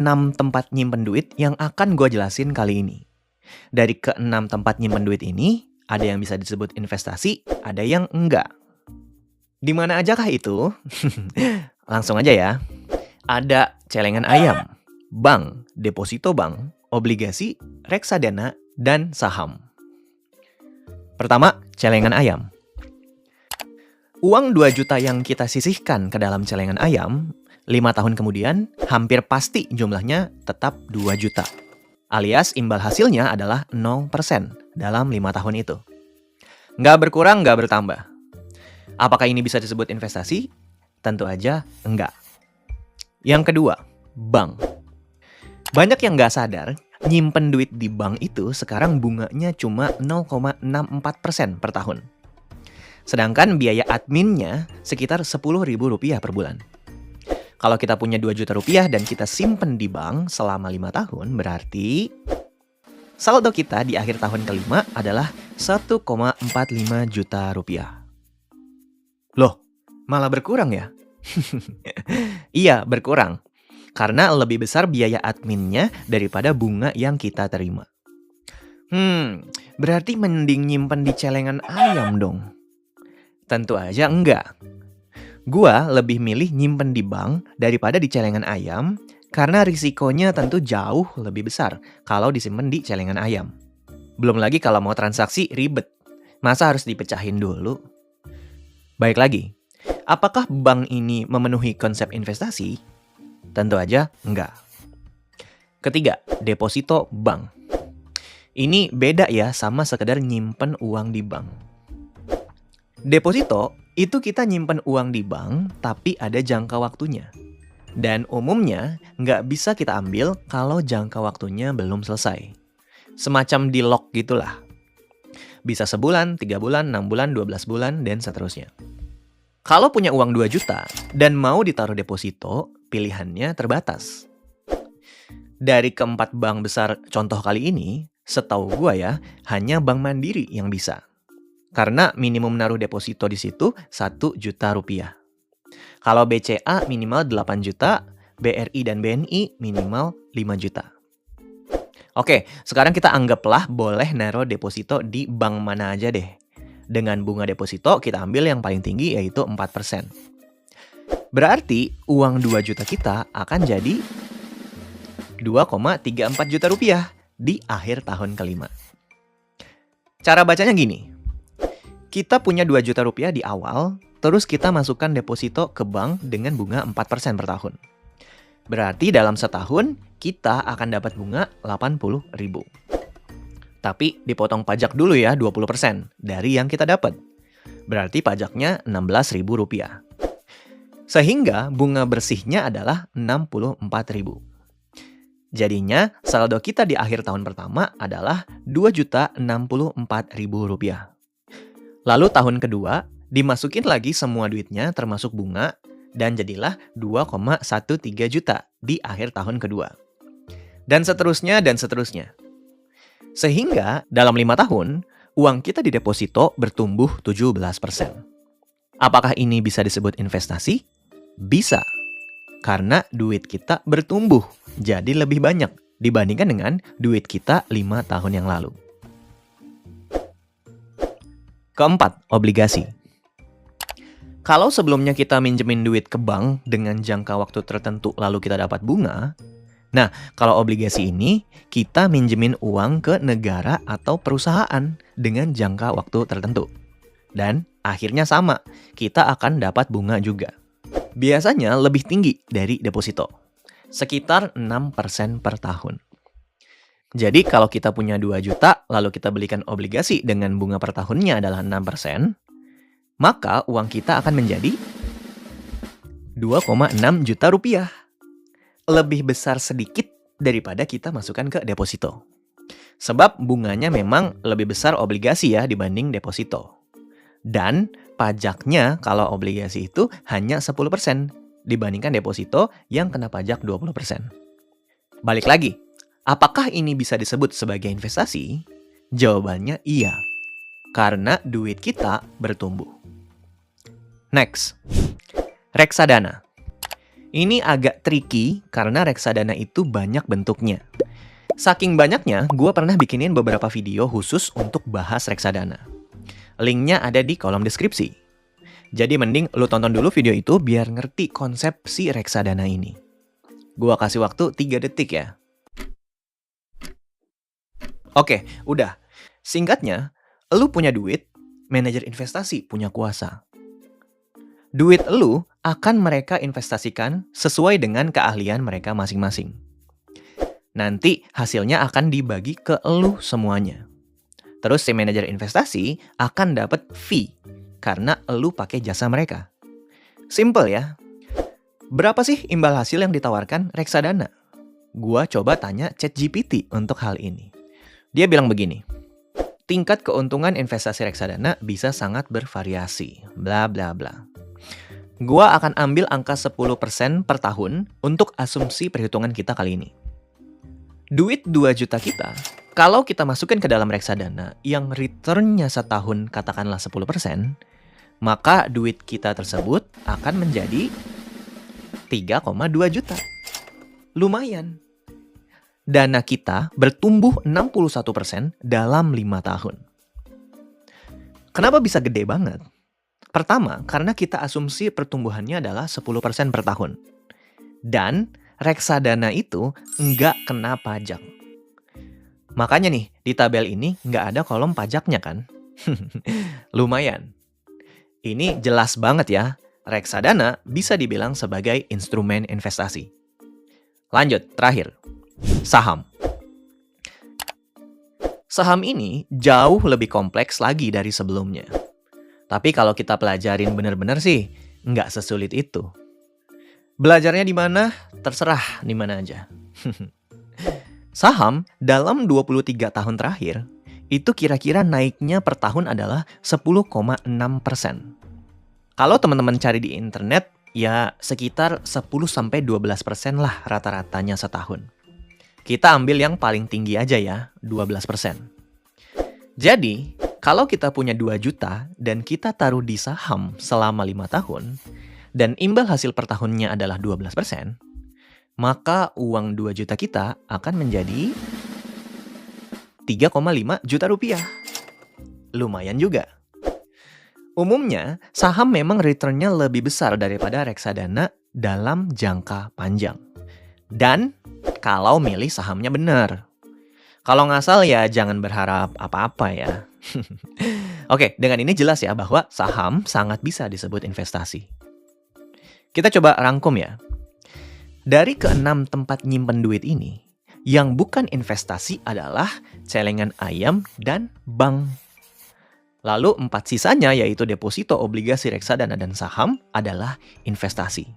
6 tempat nyimpen duit yang akan gue jelasin kali ini. Dari ke-6 tempat nyimpen duit ini, ada yang bisa disebut investasi, ada yang enggak. Di mana ajakah itu? Langsung aja ya. Ada celengan ayam, bank, deposito bank, obligasi, reksadana, dan saham. Pertama, celengan ayam. Uang 2 juta yang kita sisihkan ke dalam celengan ayam, 5 tahun kemudian, hampir pasti jumlahnya tetap 2 juta. Alias imbal hasilnya adalah 0% dalam 5 tahun itu. Nggak berkurang, nggak bertambah. Apakah ini bisa disebut investasi? Tentu aja enggak. Yang kedua, bank. Banyak yang nggak sadar, nyimpen duit di bank itu sekarang bunganya cuma 0,64% per tahun. Sedangkan biaya adminnya sekitar Rp10.000 per bulan. Kalau kita punya 2 juta rupiah dan kita simpen di bank selama 5 tahun, berarti saldo kita di akhir tahun kelima adalah 1,45 juta rupiah. Loh, malah berkurang ya? Iya, berkurang. Karena lebih besar biaya adminnya daripada bunga yang kita terima. Berarti mending nyimpen di celengan ayam dong. Tentu aja enggak. Gua lebih milih nyimpen di bank daripada di celengan ayam karena risikonya tentu jauh lebih besar kalau disimpan di celengan ayam. Belum lagi kalau mau transaksi ribet. Masa harus dipecahin dulu? Baik lagi, apakah bank ini memenuhi konsep investasi? Tentu aja enggak. Ketiga, deposito bank. Ini beda ya sama sekedar nyimpen uang di bank. Deposito itu kita nyimpen uang di bank tapi ada jangka waktunya. Dan umumnya nggak bisa kita ambil kalau jangka waktunya belum selesai. Semacam di lock gitulah. Bisa sebulan, 3 bulan, 6 bulan, 12 bulan, dan seterusnya. Kalau punya uang 2 juta dan mau ditaruh deposito, pilihannya terbatas. Dari keempat bank besar contoh kali ini, setahu gua ya, hanya Bank Mandiri yang bisa. Karena minimum naruh deposito di situ 1 juta rupiah. Kalau BCA minimal 8 juta, BRI dan BNI minimal 5 juta. Oke, sekarang kita anggaplah boleh naruh deposito di bank mana aja deh. Dengan bunga deposito kita ambil yang paling tinggi yaitu 4%. Berarti uang 2 juta kita akan jadi 2,34 juta rupiah di akhir tahun kelima. Cara bacanya gini. Kita punya 2 juta rupiah di awal, terus kita masukkan deposito ke bank dengan bunga 4% per tahun. Berarti dalam setahun, kita akan dapat bunga 80.000. Tapi dipotong pajak dulu ya 20% dari yang kita dapat. Berarti pajaknya 16.000 rupiah. Sehingga bunga bersihnya adalah 64.000. Jadinya saldo kita di akhir tahun pertama adalah 2.064.000 rupiah. Lalu tahun kedua, dimasukin lagi semua duitnya termasuk bunga dan jadilah 2,13 juta di akhir tahun kedua. Dan seterusnya dan seterusnya. Sehingga dalam 5 tahun, uang kita di deposito bertumbuh 17%. Apakah ini bisa disebut investasi? Bisa. Karena duit kita bertumbuh jadi lebih banyak dibandingkan dengan duit kita 5 tahun yang lalu. Keempat, obligasi. Kalau sebelumnya kita minjemin duit ke bank dengan jangka waktu tertentu lalu kita dapat bunga, nah kalau obligasi ini kita minjemin uang ke negara atau perusahaan dengan jangka waktu tertentu. Dan akhirnya sama, kita akan dapat bunga juga. Biasanya lebih tinggi dari deposito, sekitar 6% per tahun. Jadi kalau kita punya 2 juta, lalu kita belikan obligasi dengan bunga per tahunnya adalah 6%, maka uang kita akan menjadi 2,6 juta rupiah. Lebih besar sedikit daripada kita masukkan ke deposito. Sebab bunganya memang lebih besar obligasi ya dibanding deposito. Dan pajaknya kalau obligasi itu hanya 10% dibandingkan deposito yang kena pajak 20%. Balik lagi, apakah ini bisa disebut sebagai investasi? Jawabannya iya, karena duit kita bertumbuh. Next, reksadana. Ini agak tricky karena reksadana itu banyak bentuknya. Saking banyaknya, gue pernah bikinin beberapa video khusus untuk bahas reksadana. Linknya ada di kolom deskripsi. Jadi mending lu tonton dulu video itu biar ngerti konsep si reksadana ini. Gua kasih waktu 3 detik ya. Oke, udah. Singkatnya, lu punya duit, manajer investasi punya kuasa. Duit lu akan mereka investasikan sesuai dengan keahlian mereka masing-masing. Nanti hasilnya akan dibagi ke lu semuanya. Terus si manajer investasi akan dapat fee karena lu pakai jasa mereka. Simple ya. Berapa sih imbal hasil yang ditawarkan reksadana? Gua coba tanya ChatGPT untuk hal ini. Dia bilang begini, tingkat keuntungan investasi reksadana bisa sangat bervariasi, bla bla bla. Gua akan ambil angka 10% per tahun untuk asumsi perhitungan kita kali ini. Duit 2 juta kita, kalau kita masukkan ke dalam reksadana yang return-nya setahun katakanlah 10%, maka duit kita tersebut akan menjadi 3,2 juta. Lumayan. Dana kita bertumbuh 61% dalam 5 tahun. Kenapa bisa gede banget? Pertama, karena kita asumsi pertumbuhannya adalah 10% per tahun. Dan reksadana itu nggak kena pajak. Makanya nih, di tabel ini nggak ada kolom pajaknya kan? Lumayan. Ini jelas banget ya, reksadana bisa dibilang sebagai instrumen investasi. Lanjut, terakhir. Saham. Saham ini jauh lebih kompleks lagi dari sebelumnya. Tapi kalau kita pelajarin bener-bener sih, nggak sesulit itu. Belajarnya di mana? Terserah di mana aja. Saham dalam 23 tahun terakhir, itu kira-kira naiknya per tahun adalah 10,6%. Kalau teman-teman cari di internet, ya sekitar 10-12% lah rata-ratanya setahun. Kita ambil yang paling tinggi aja ya, 12%. Jadi, kalau kita punya 2 juta dan kita taruh di saham selama 5 tahun, dan imbal hasil per tahunnya adalah 12%, maka uang 2 juta kita akan menjadi 3,5 juta rupiah. Lumayan juga. Umumnya, saham memang return-nya lebih besar daripada reksadana dalam jangka panjang. Dan kalau milih sahamnya benar. Kalau ngasal ya jangan berharap apa-apa ya. Oke, dengan ini jelas ya bahwa saham sangat bisa disebut investasi. Kita coba rangkum ya. Dari ke-6 tempat nyimpen duit ini, yang bukan investasi adalah celengan ayam dan bank. Lalu 4 sisanya yaitu deposito, obligasi, reksadana, dan saham adalah investasi.